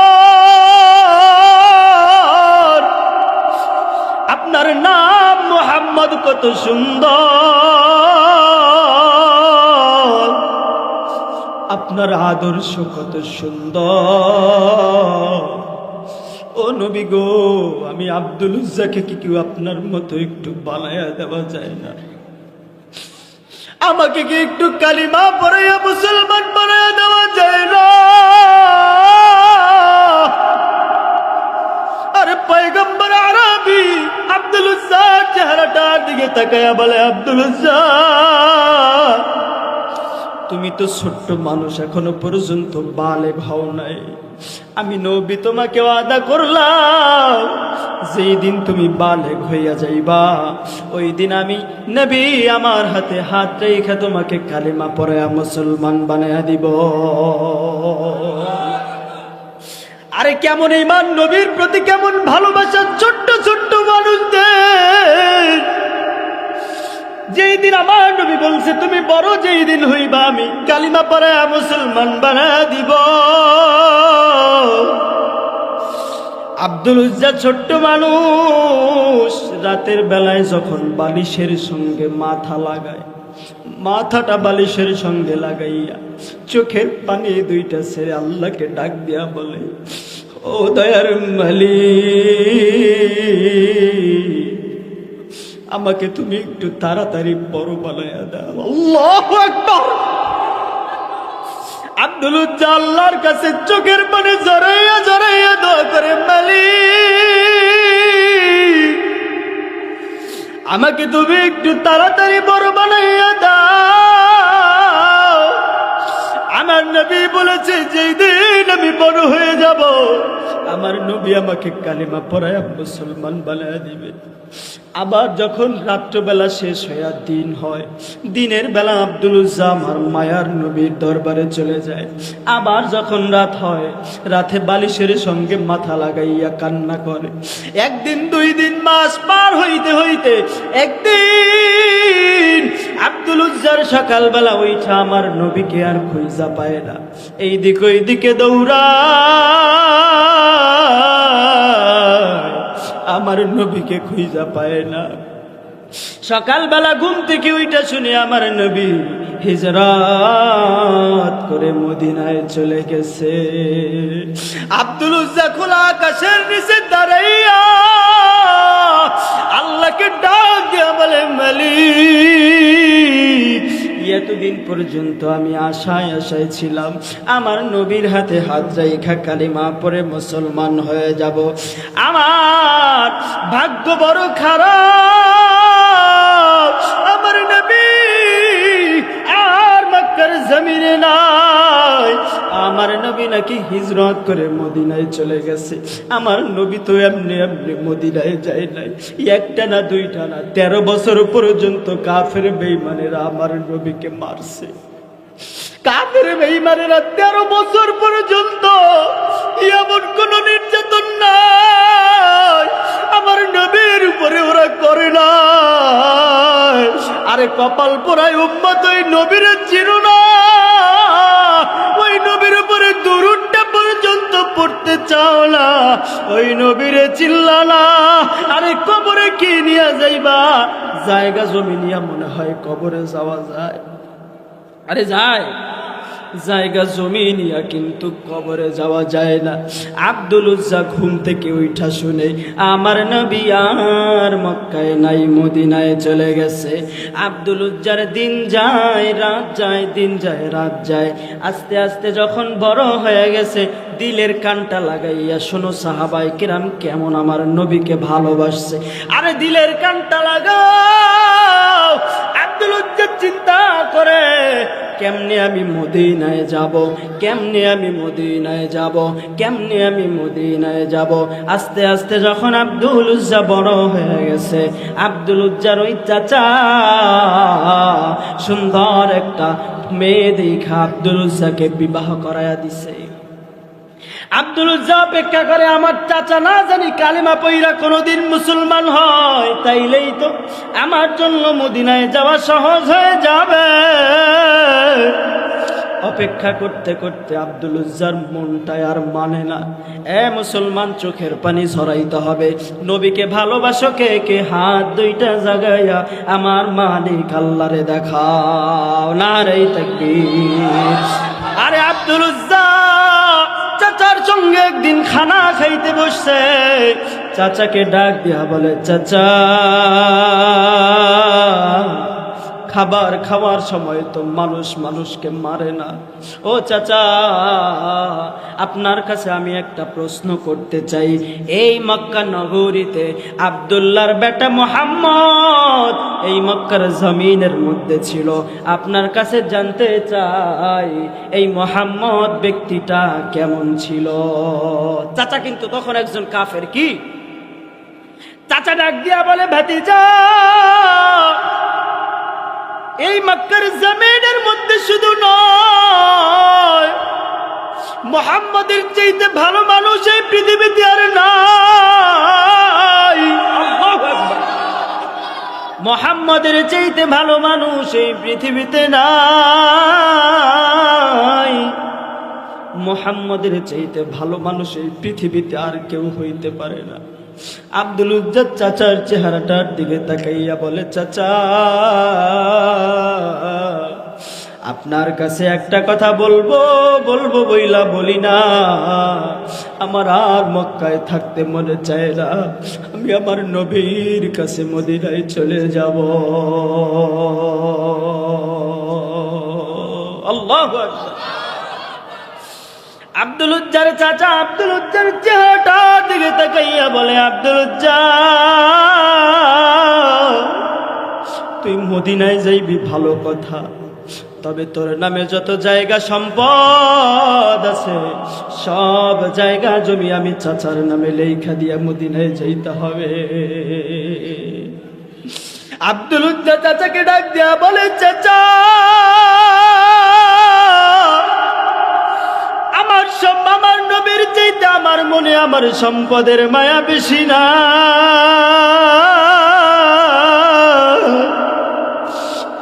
Speaker 1: আপনার নাম মুহাম্মদ কত সুন্দর, আপনার আদর্শ কত সুন্দর। ও নবী গো, আমি আব্দুল উজ্জাকে কি কেউ আপনার মতো একটু বানায়া দেওয়া যায় না? আমাকে কি একটু কালিমা পড়াইয়া মুসলমান বানায়া দেওয়া যায় না? আরে পয়গম্বর আরবি আব্দুল উজ্জার চেহারাটার দিকে তাকায়া বলে, আব্দুল উজ্জা তুমি তো ছোট্ট মানুষ, এখনো পর্যন্ত বালেগ হও নাই। আমি নবী তোমাকে ওয়াদা করলাম, যেই দিন তুমি বালেগ হইয়া যাইবা, ওই দিন আমি নবী আমার হাতে হাত রেখে তোমাকে কালিমা পড়ায়া মুসলমান বানায়া দিব। আরে কেমন ঈমান নবীর প্রতি, কেমন ভালোবাসা ছোট্ট ছোট্ট মানুষদের। যেই দিন আমার নবী বলছে তুমি বড়, যেই দিন হইবা আমি কালিমা পড়ায়া মুসলমান বানায়া দিব। আব্দুল উজ্জা ছোট্ট মানুষ, রাতের বেলায় যখন বালিশের সঙ্গে মাথা লাগায়, মাথাটা বালিশের সঙ্গে লাগাইয়া চোখের পানি দুইটা ছেড়ে আল্লাহকে ডাক দিয়া বলে, ও দয়ার মালিক, আমাকে তুমি একটু তাড়াতাড়ি বড় বানায়া দাও। আল্লাহু আকবার। আব্দুল উজ্জা আল্লাহর কাছে চোখের পানি জড়াইয়া জড়াইয়া দোয়া করে, মালিক আমাকে তুমি একটু তাড়াতাড়ি বড় বানাইয়া দাও। আমার নবী বলেছে যেই দিন আমি বড় হয়ে যাব আমার নবী আমাকে কালিমা পড়ায় মুসলমান বানায় দিবে। আবার যখন রাত্রবেলা শেষ হয়ে দিন হয়, দিনের বেলা আব্দুল উজ্জা আমার মায়ার নবীর দরবারে চলে যায়। আবার যখন রাত হয়, রাতে বালিশের সঙ্গে মাথা লাগাইয়া কান্না করে। একদিন, 2 দিন, মাস পার হইতে হইতে একদিন আব্দুল উজ্জার সকালবেলা ওইটা আমার নবীকে আর খুঁজা পায় না। এইদিকে ওইদিকে দৌড়া আমার নবীকে খুঁজা পায় না। সকালবেলা ঘুম থেকে ওইটা শুনে আমার নবী হিজরত করে মদিনায় চলে গেছে। আব্দুল উজ্জা খোলা আকাশের নিচে দাঁড়াইয়া আল্লাহকে ডাক দিয়া বলে, মালিক এতদিন পর্যন্ত আমি আশায় আশায় ছিলাম আমার নবীর হাতে হাত রাইখা কালিমা পড়ে মুসলমান হয়ে যাব। আমার ভাগ্য বড় খারাপ, আমার নবী আর মক্কার জমিনে নাই। আমার নবী নাকি হিজরত করে মদিনায় চলে গেছে। আমার নবী তো এমনি এমনি মদিনায় যায় নাই। একটা না, 2টা না, 13 বছর পর্যন্ত কাফের বেঈমানেরা আমার নবীকে মারছে। কাফের বেঈমানেরা 13 বছর পর্যন্ত এমন কোন নির্যাতন নাই আমার নবীর উপরে ওরা করে না। আরে কপাল পোড়ায় উম্মত ওই নবীর চিনো না, ওই নবীর উপরে দুরূদটা পর্যন্ত পড়তে চাও না, ওই নবীরে চিল্লা না। আরে কবরে কি নিয়ে যাইবা? জায়গা জমি নিয়ে মনে হয় কবরে যাওয়া যায়? আরে যায়, জায়গা জমি নিয়া কিন্তু কবরে যাওয়া যায় না। আব্দুল উজ্জা ঘুম থেকে উঠা শুনে আমার নবী আর মক্কায় নাই, মদিনায় চলে গেছে। আব্দুল উজ্জার দিন যায় রাত যায়, দিন যায় রাত যায়। আস্তে আস্তে যখন বড় হয়ে গেছে, দিলের কানটা লাগাইয়া শোনো সাহাবাই কিরাম কেমন আমার নবীকে ভালোবাসছে। আরে দিলের কানটা লাগাও। আব্দুল উজ্জা চিন্তা করে, কেমনে আমি মদিনায় যাব, কেমনে আমি মদিনায় যাব, কেমনে আমি মদিনায় যাব। আস্তে আস্তে যখন আব্দুল উজ্জা বড় হয়ে গেছে, আব্দুল উজ্জার ওই চাচা সুন্দর একটা মেয়ে দেখা আব্দুল উজ্জাকে বিবাহ করাইয়া দিছে। আব্দুল উজ্জা অপেক্ষা করে আমার চাচা না জানি কালিমা পইরা কোনোদিন মুসলমান হয়, তাইলেই তো আমার জন্য মদিনায় যাওয়া সহজ হয়ে যাবে। অপেক্ষা করতে করতে আব্দুল উজ্জার মনটাই আর মানে না। মুসলমান, চোখের পানি ঝরাইতে হবে। নবীকে ভালোবাসো কে কে? হাত 2টা জাগাইয়া আমার মালিক আল্লাহরে দেখাও। নারে তাকবীর। আরে আব্দুল উজ্জা চাচার সঙ্গে একদিন খানা খাইতে বসছে। চাচাকে ডাক দিয়া বলে, চাচা খাবার খাওয়ার সময় তো মানুষ মানুষকে মারে না। ও চাচা, আপনার কাছে আমি একটা প্রশ্ন করতে চাই। এই মক্কা নগরীতে আব্দুল্লাহর বেটা মুহাম্মদ এই মক্কার জমিনের মধ্যে ছিল। আপনার কাছে জানতে চাই এই মুহাম্মদ ব্যক্তিটা কেমন ছিল? চাচা কিন্তু তখন একজন কাফের। কি? চাচা ডাক দিয়া বলে, ভাতিজা এই মক্কার জমিনের মধ্যে শুধু নয়, মুহাম্মদের চাইতে ভালো মানুষ এই পৃথিবীতে আর নাই। আল্লাহু আকবার। মুহাম্মদের চাইতে ভালো মানুষ এই পৃথিবীতে নাই। মুহাম্মদের চাইতে ভালো মানুষ এই পৃথিবীতে আর কেউ হইতে পারে না। আব্দুল উজ্জা চাচার চেহারাটার দিকে তাকাইয়া বলে, চাচা আপনার কাছে একটা কথা বলবো বলবো বইলা বলি না। আমার আর মক্কায় থাকতে মনে চায় না। আমি আমার নবীর কাছে মদিনায় চলে যাব। আল্লাহু আকবার। আব্দুল উজ্জার চাচা আব্দুল উজ্জার চেহারাটা দিকে তাকাইয়া বলে, আব্দুল উজ্জা, তুই মদিনায় যাইবি ভালো কথা, তবে তোর নামে যত জায়গা সম্পদ আছে সব জায়গা জমি আমি চাচার নামে লেখা দিয়া মদিনায় যাইতে হবে। আব্দুল উজ্জা চাচাকে ডাক দিয়া বলে, চাচা, আমার নবীর চাইতে আমার মনে আমার সম্পদের মায়া বেশি না।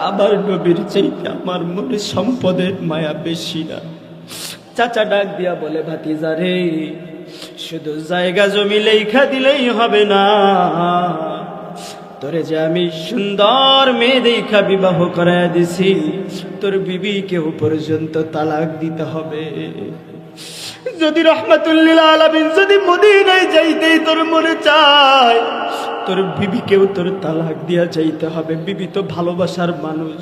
Speaker 1: আমার নবীর চাইতে আমার মনে সম্পদের মায়া বেশি না। চাচা ডাক দিয়া বলে, ভাতিজা রে, শুধু জায়গা জমি লেখা দিলেই হবে না, তোরে যে আমি সুন্দর মেয়ে দেখা বিবাহ করায় দিছি, তোর বিবিকেও পর্যন্ত তালাক দিতে হবে। যদি রহমাতুল্লিল আলামিন যদি মদিনায় যাইতেই তোর মনে চায়, তোর বিবিকেও তোর তালাক দিয়া যাইতে হবে। বিবি তো ভালোবাসার মানুষ।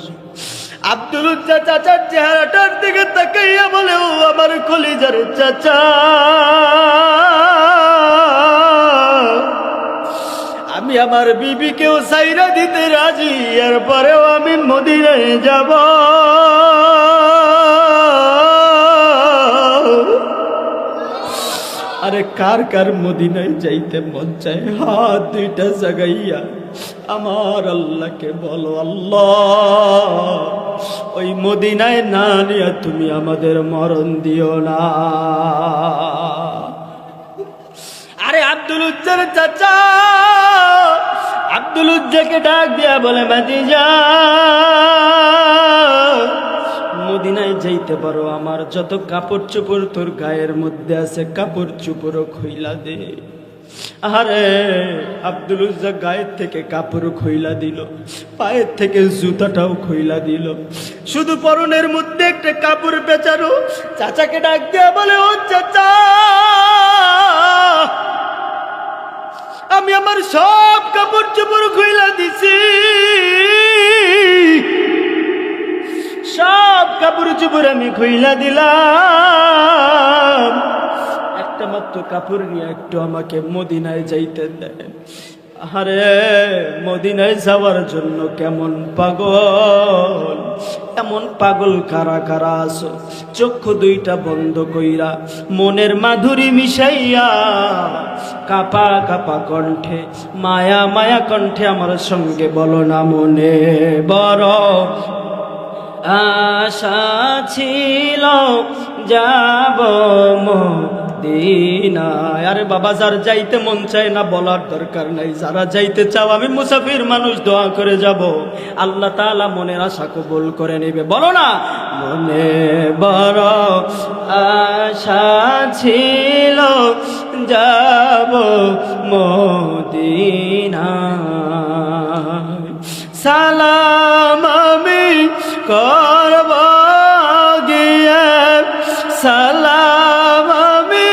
Speaker 1: আব্দুল উজ্জা চাচার চেহারাটার দিকে তাকাইয়া বলে, ও আমার কলিজার চাচা, আমি আমার বিবিকেও সাইরা দিতে রাজি, এরপরেও আমি মদিনায় যাব। আরে কার কার মদিনায় যাইতে মন চায়? হাত দুইটা জাগাইয়া আমার আল্লাহকে বলো, আল্লাহ, ওই মদিনায় না নিয়ে তুমি আমাদের মরণ দিও না। আরে আব্দুল উজ্জার চাচা আব্দুল উজ্জাকে ডাক দিয়া বলে, ভাতিজা, মদিনায় যাইতে পারো, আমার যত কাপড় চোপড় তোর গায়ের মধ্যে আছে কাপড় চোপড়ও খইলা দে। আরে আব্দুল উজ্জা গায়ের থেকে কাপড় খইলা দিল, পায়ের থেকে জুতাটাও খইলা দিল, শুধু পরনের মধ্যে একটা কাপড় পেঁচানো। চাচাকে ডাক দিয়া বলে, ও চাচা, আমি আমার সব কাপড় চোপড় খইলা দিছি, সব কাপড় চোপড় আমি খইলা দিলাম, একটা মাত্র কাপড় নিয়ে একটু আমাকে মদিনায় যাইতে দেন। আরে মদিনায় যাওয়ার জন্য কেমন পাগল, এমন পাগল কারা কারা আছো? চক্ষু দুইটা বন্ধ কইরা মনের মাধুরী মিশাইয়া কাপা কাপা কণ্ঠে মায়া মায়া কণ্ঠে আমার সঙ্গে বলো না, মনে বড় আশা ছিল যাব মদিনায়। আরে বাবা, যার যাইতে মন চায় না বলার দরকার নাই, যারা যাইতে চাও, আমি মুসাফির মানুষ, দোয়া করে যাব, আল্লাহ তাআলা মনের আশা কবুল করে নেবে। বলো না, মনে বড় আশা ছিল যাব মদিনায়, সালাম আমি করব গিয়ে, সালাম আমি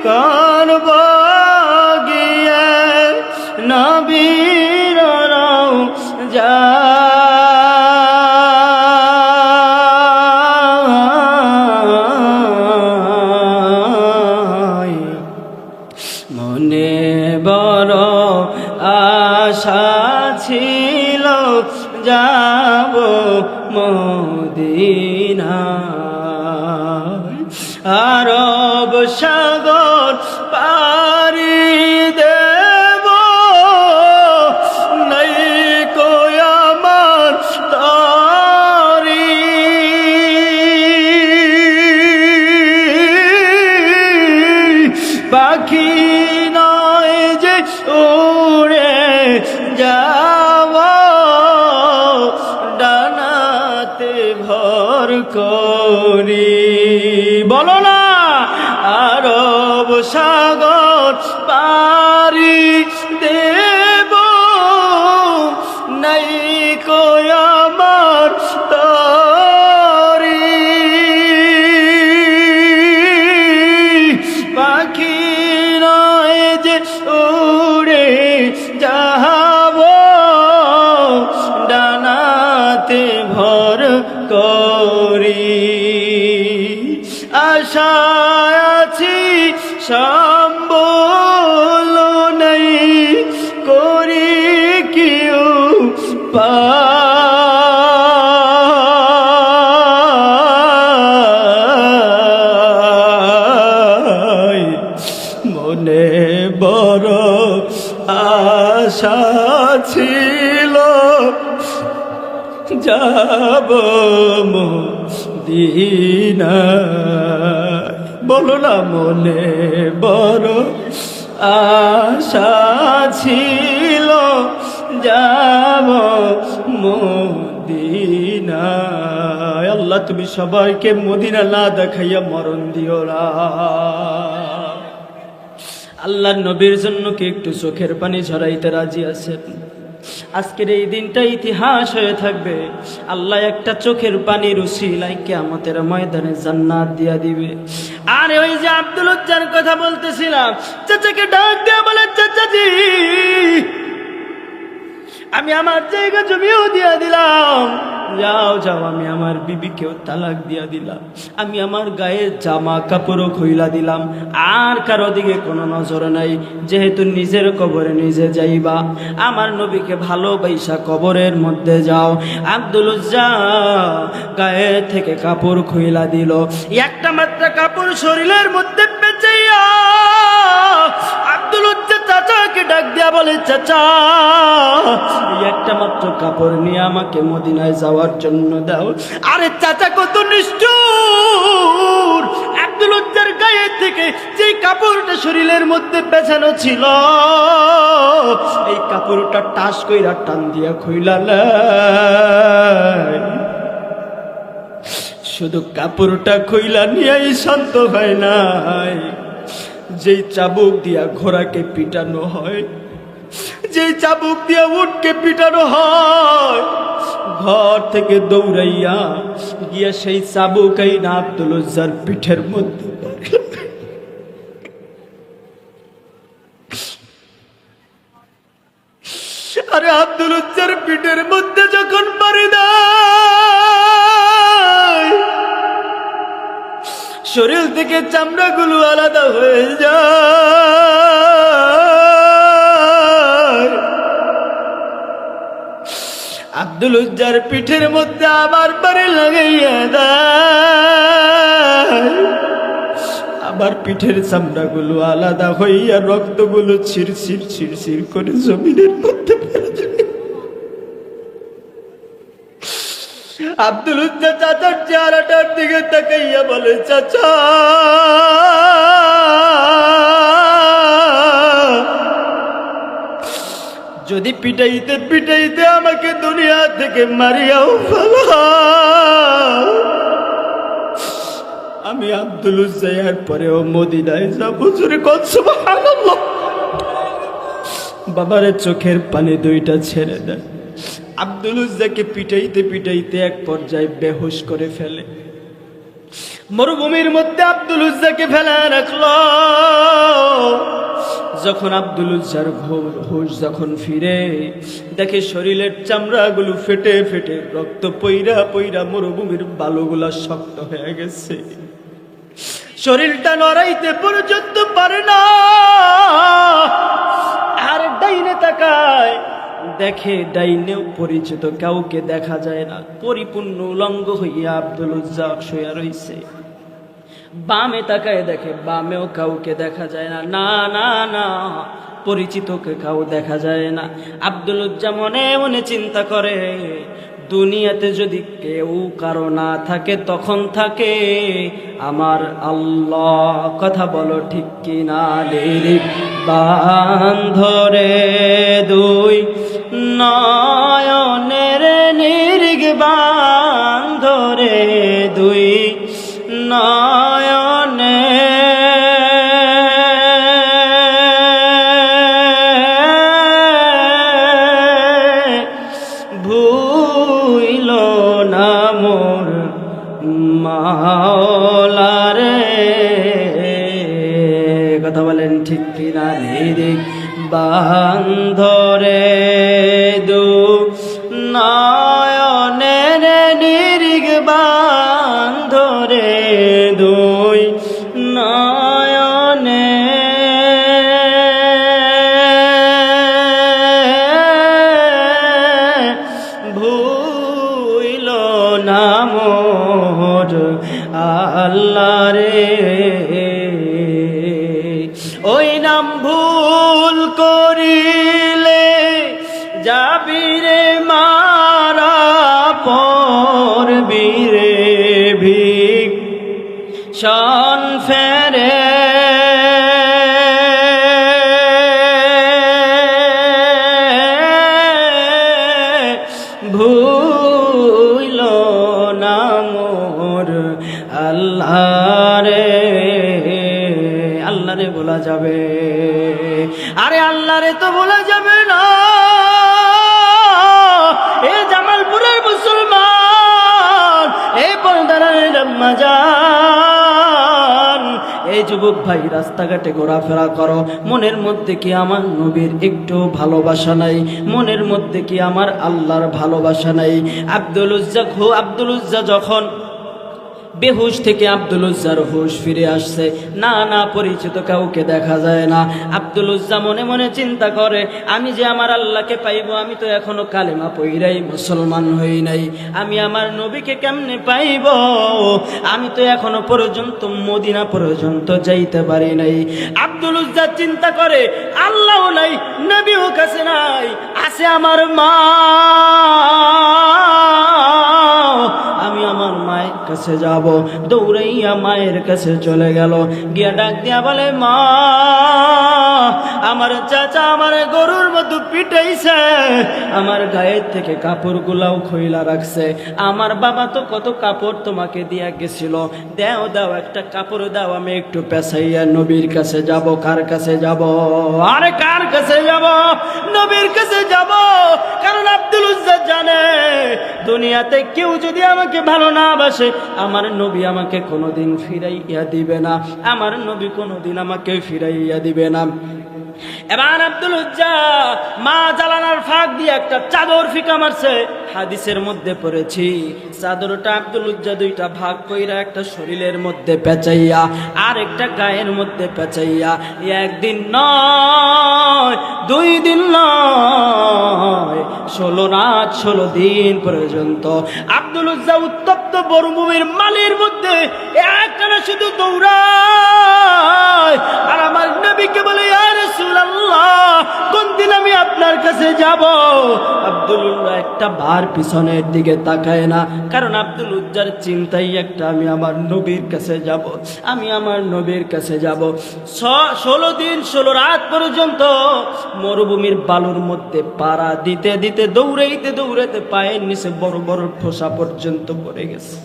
Speaker 1: করব গিয়ে নবীর রওজা, মনে বড় আশা ছিল যাব মদিনায়, আরব সাগর পারি দেব, নাই কই আমার তরি, পাখি নয় যে উড়ে যাব, ডানাতে ভর করি। বলো না, আরব সাগর পারি দেব, নাই কই আমার তরি, পাখি নয় যে উড়ে যাব, ডানাতে ভর করি। আশা সম্বল নাই করি কেউ পাই মনে বড় আশা ছিল যাব মদিনা বলো না মনে বড় আশা ছিল যাব মদিনা আল্লাহ তুমি সবাইকে মদিনা না দেখাইয়া মরণ দিও না আল্লাহ নবীর জন্য কি একটু চোখের পানি ঝরাইতে রাজি আছেন আজকের এই দিনটা ইতিহাস হয়ে থাকবে আল্লাহ একটা চোখের পানির উসিলায় কিয়ামতের ময়দানে জান্নাত দিয়া দিবে আর ওই যে আব্দুল উজ্জার কথা বলতেছিলাম চাচাকে ডাক দিয়া বলে চাচাজি আমি আমার জায়গা জমিও দিয়া দিলাম যাও যাও আমি আমার বিবিকেও তালাক দিয়া দিলাম আমি আমার গায়ে জামা কাপড়ও খুইলা দিলাম আর কারো দিকে কোনো নজর নাই যেহেতু নিজের কবরে নিজে যাইবা আমার নবীকে ভালোবাসা কবরের মধ্যে যাও আব্দুল উজ্জা গায়ে থেকে কাপড় খুইলা দিল একটা মাত্র কাপড় শরীরের মধ্যে পেঁচাইয়া আব্দুল উজ্জা চাচাকে ডাক দিয়া বলে চাচা একটা মাত্র কাপড় নিয়ে আমাকে মদিনায় যাওয়ার জন্য দাও আরে চাচা কত নিষ্ঠুর আব্দুল উজ্জার গায়ে থেকে যে কাপড়টা শরীরের মধ্যে পেছানো ছিল এই কাপড়টা টাস কইরা টান দিয়া খুইলা শুধু কাপড়টা খুইলা নিয়েই শান্ত হয় নাই যেই চাবুক দিয়া ঘোড়াকে পিটানো হয় যে চাবুক দিয়া উটকে পিটানো হয় ঘর থেকে দৌড়াইয়া গিয়া সেই চাবুকাই না আব্দুল উজ্জার পিঠের মধ্যে আরে আব্দুল উজ্জার পিঠের মধ্যে যখন পারি দেয় শরীর থেকে চামড়াগুলো আলাদা হয়ে যায় আব্দুল উজ্জার পিঠের মধ্যে আবার বাড়ি লাগাইয়া দেয় আবার পিঠের চামড়াগুলো আলাদা হইয়া রক্তগুলো ছিড়ছিড় ছিড়ছিড় করে জমিনের মধ্যে পড়ে যায় আব্দুল উজ্জা চাচার চেহারাটার দিকে তাকাইয়া বলে চাচা যদি পিটাইতে পিটাইতে আমাকে দুনিয়া থেকে মারিয়াও ফেলা আমি আব্দুল উজ্জা এর পরেও মদিনায় যাবো জোরে কত সুবহানাল্লাহ বাবারে চোখের পানি দুইটা ছেড়ে দেয় আব্দুল উজ্জাকে পিটাইতে পিটাইতে এক পর্যায়ে বেহুশ করে ফেলে মরুভূমির মধ্যে আব্দুল উজ্জাকে ফেলে রাখলো যখন আব্দুল উজ্জার হুশ যখন ফিরে দেখে শরীরের চামড়াগুলো ফেটে ফেটে রক্ত পইরা পইরা মরুভূমির বালুগুলা শক্ত হয়ে গেছে শরীরটা নড়াইতে পর্যন্ত পারে না আর ডাইনে তাকায় দেখে ডাইনেও পরিচিত কাউকে দেখা যায় না পরিপূর্ণ উলঙ্গ হইয়া আব্দুল উজ্জা শুয়ে রইছে বামে তাকায় দেখে বামেও কাউকে দেখা যায় না না না না পরিচিতকে কাউ দেখা যায় না আব্দুল উজ্জা মনে মনে চিন্তা করে দুনিয়াতে যদি কেউ কারো না থাকে তখন থাকে আমার আল্লাহ কথা বলো ঠিক কিনা লিরিক বান্ধরে দুই নয়নের নিরিগ বান্ধরে দুই নয়নে ভুইল না মোর মাওলারে কথা বলেন ঠিক কিনা নিরিগ বান্ধরে দু নয়নের নিরিগ বান্ধরে দুই নয়নে যাবিরে মারা পড়বি রে ভিক শন ফেরে ভুইল না মোর আল্লাহ রে, আল্লাহ রে বলা যাবে? আরে আল্লাহ রে তো বলা যাবে না। এ জামালপুরের মুসলমান, এই পর্দারের আম্মাজান, এই যুবক ভাই রাস্তাঘাটে ঘোরাফেরা করো, মনের মধ্যে কি আমার নবীর একটু ভালোবাসা নাই? মনের মধ্যে কি আমার আল্লাহর ভালোবাসা নাই? আব্দুল উজ্জা যখন বেহুশ থেকে আব্দুল উজ্জার হুশ ফিরে আসছে, না পরিচিত কাউকে দেখা যায় না। আব্দুল উজ্জা মনে মনে চিন্তা করে, আমি যে আমার আল্লাহকে পাইব, আমি তো এখনো কালেমা পইরাই মুসলমান হই নাই, আমি আমার নবীকে কেমনে পাইব? আমি তো এখনো পর্যন্ত মদিনা পর্যন্ত যাইতে পারি নাই। আব্দুল উজ্জা চিন্তা করে, আল্লাহও নাই, নবীও কাছে নাই, আছে আমার মা। আমি আমার মায়ের কাছে যাব। দৌড়াইয়া মায়ের কাছে চলে গেল, গিয়া ডাক দিয়া বলে, মা, আমার চাচা আমার গরুর মতো পিটাইছে, আমার গায়ের থেকে কাপড় গুলাও খইলা রাখছে, আমার বাবা তো কত কাপড় তোমাকে দিয়া গেছিল, দাও একটা কাপড় দাও, আমি একটু পেছাইয়া নবীর কাছে যাব। কার কাছে যাব? আরে কার কাছে যাব? নবীর কাছে যাব। কারণ আব্দুল উজ্জা জানে, দুনিয়াতে কেউ যদি আমাকে ভালো না বাসে, আমার নবী আমাকে কোনোদিন ফিরাইয়া দিবে না, আমার নবী কোনোদিন আমাকে ফিরাইয়া দিবে না। এবার আব্দুল উজ্জা মা জালানার ফাঁক দিয়ে একটা চাদর ফিকা মারছে। হাদিসের মধ্যে পড়েছি, চাদরটা আব্দুল উজ্জা দুইটা ভাগ কইরা একটা শরীরের মধ্যে পেঁচাইয়া আর একটা গায়ের মধ্যে পেঁচাইয়া, একদিন নয়, 2 দিন নয়, 16 রাত 16 দিন পর্যন্ত আব্দুল উজ্জা উত্তপ্ত মরুভূমির মালির মধ্যে একটানা শুধু দৌড়ায় আর আমার নবীকে বলে, ইয়া রাসূলুল্লাহ, কোন দিন আমি আপনার কাছে যাব? আব্দুল্লাহ একটা বার পিছনের দিকে তাকায় না, কারণ আব্দুল উজ্জার চিন্তাই একটা, আমি আমার নবীর কাছে যাব, আমি আমার নবীর কাছে যাব। 16 দিন 16 রাত পর্যন্ত মরুভূমির বালুর মধ্যে পাড়া দিতে দিতে দৌড়াইতে পায়ের নিচে বড় বড় ঠোসা পর্যন্ত পড়ে গেছে,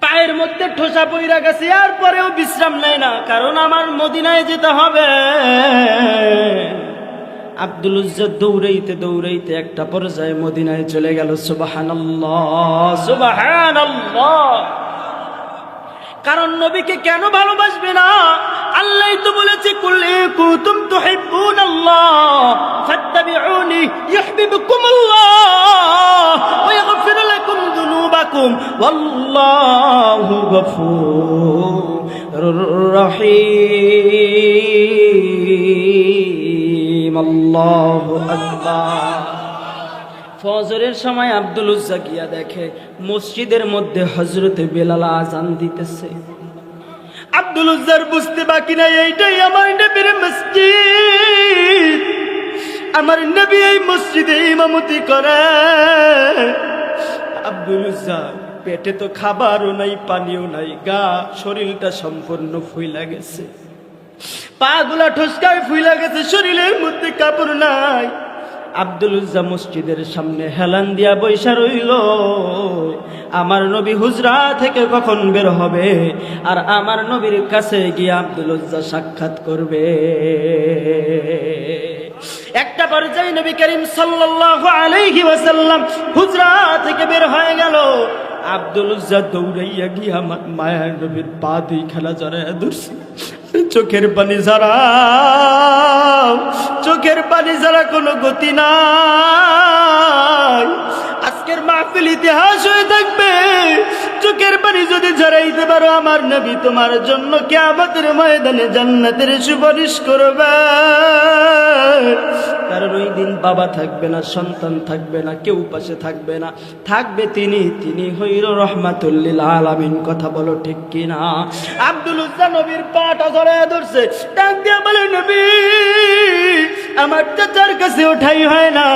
Speaker 1: পায়ের মধ্যে ঠোসা পইরা গেছে। আর পরেও বিশ্রাম নেয় না, কারণ আমার মদিনায় যেতে হবে। আব্দুল উজ্জা দৌড়াইতে একটা পর্যায়ে মদিনায় চলে গেল। সুবহানাল্লাহ, সুবহানাল্লাহ। কারণ নবীকে কেন ভালোবাসবে না? আল্লাহই তো বলেছে, কুল ইন কুনতুম তুহিব্বুনাল্লাহ ফাত্তাবিউনি ইউহিব্বুকুমুল্লাহ ওয়া ইয়াগফির লাকুম যুনুবাকুম ওয়াল্লাহু গফুরুর রহিম। আল্লাহু আকবার। ফজরের সময় আব্দুল উজ্জা গিয়া দেখে মসজিদের মধ্যে হযরতে বেলাল আযান দিতেছে। আব্দুল উজ্জার বুঝতে বাকি নাই, এইটাই আমার নবীর মসজিদ, আমার নবী এই মসজিদে ইমামতি করে। আব্দুল উজ্জা পেটে তো খাবারও নাই, পানিও নাই, গা শরীরটা সম্পূর্ণ ফুইলা গেছে, পা গুলা ঠসকায় ফুইলা গেছে, শরীরের মধ্যে কাপড় নাই। আব্দুল উজ্জা মসজিদের সামনে হেলান দিয়া বৈশা রইল, আমার নবী হুজরা থেকে কখন বের হবে আর আমার নবীর কাছে গিয়ে আব্দুল উজ্জা সাক্ষাৎ করবে। একটা পর্যায়ে নবী করিম সাল্লাল্লাহু আলাইহি ওয়াসাল্লাম হুজরা থেকে বের হয়ে গেল। আব্দুল উজ্জা দৌড়াইয়া গিয়ে আমার মায়ের নবীর পা দুই খেলা জড়াইয়া ধরছে। চোখের পানি ছাড়া কোনো গতি নাই। আজকের মাহফিল ইতিহাস হয়ে থাকবে। চোখের পানি যদি ঝরাইতে পারো, আমার নবী তোমার জন্য কিয়ামতের ময়দানে জান্নাতের সুপারিশ করবে। কারণ ওই দিন বাবা থাকবে না, সন্তান থাকবে না, কেউ পাশে থাকবে না, থাকবে তিনি হইল রহমাতুল লিল আলামিন। কথা বলো ঠিক কিনা? আব্দুল উজ্জা নবীর পাটা জড়ায় ধরছে, ডাক দিয়া বলে, নবী আমার চাচার কাছে ওঠাই হয় না,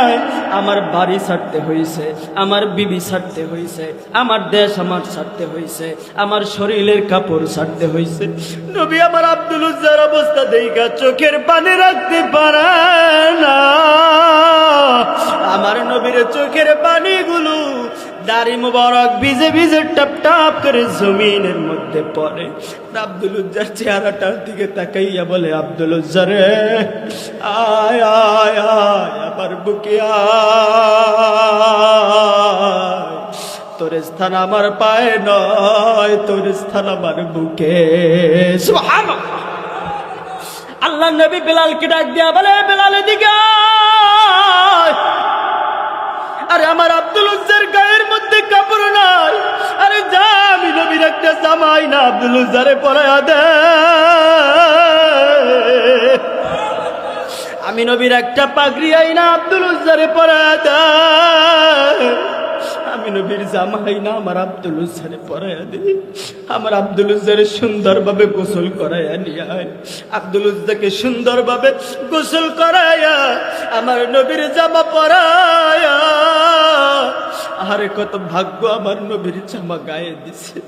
Speaker 1: আমার বাড়ি ছাড়তে হইছে, আমার বিবি ছাড়তে হইছে, আমার দেশ আমার ছাড়তে হইছে, আমার শরীরের কাপড় ছাড়তে হইছে। নবী আমার আব্দুল উজ্জার অবস্থা দেখা চোখের পানি রাখতে পারে না। আমার নবীর চোখের পানিগুলো দাড়ি মুবারক ভিজে ভিজে টপ টপ করে জমিনের মধ্যে পড়ে। আব্দুল উজ্জার চেহারাটার দিকে তাকাইয়া বলে, আব্দুল উজ্জা রে, আয় আয় আয় আমার বুকে আয়, তোর স্থান আমার পায়ে নয়, তোর স্থান আমার বুকে। সুবহানাল্লাহ। আল্লাহ নবী বেলালকে ডাক দিয়া বলে, বেলাল এদিকে আয়। আরে আমার আব্দুল উজ্জার গায়ের মধ্যে কাপড় নাই, আরে যা আমি নবীর একটা জামাই না আব্দুল উজ্জারে পরায়া দে, আমি নবীর একটা পাগড়ি আইনা আব্দুল উজ্জারে পরায়া দে, আমি নবীর জামাই না আমার আব্দুল উজ্জারে পরায়া দে। আমার আব্দুল উজ্জারে সুন্দরভাবে গোসল করাইয়া নিয়ে আয়। আব্দুল উজ্জাকে সুন্দরভাবে গোসল করাইয়া আমার নবীর জামা পরায়া, আরে কত ভাগ্য আমার নবীর জামা গায়ে দিছে।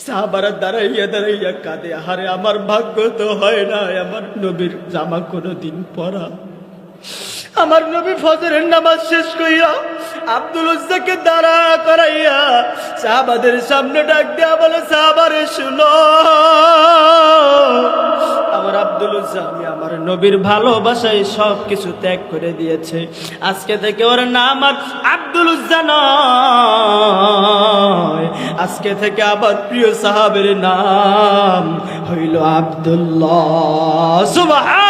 Speaker 1: সাহাবারা দাঁড়াইয়া দাঁড়াইয়া কাঁদে, আরে আমার ভাগ্য তো হয় না আমার নবীর জামা কোনোদিন পরা। আমার নবী ফজরের নামাজ শেষ কইরা আব্দুল উজ্জাকে দাঁড়া করাইয়া সাহাবাদের সামনে ডাক দেয়া বলে, সাহাবারে শুনো, আমার আব্দুল উজ্জা আমি আমার নবীর ভালোবাসায় সব কিছু ত্যাগ করে দিয়েছে। আজকে থেকে ওর নাম আর আব্দুল উজ্জা নয়, আজকে থেকে আবার প্রিয় সাহাবের নাম হইল আব্দুল্লাহ। সুবহান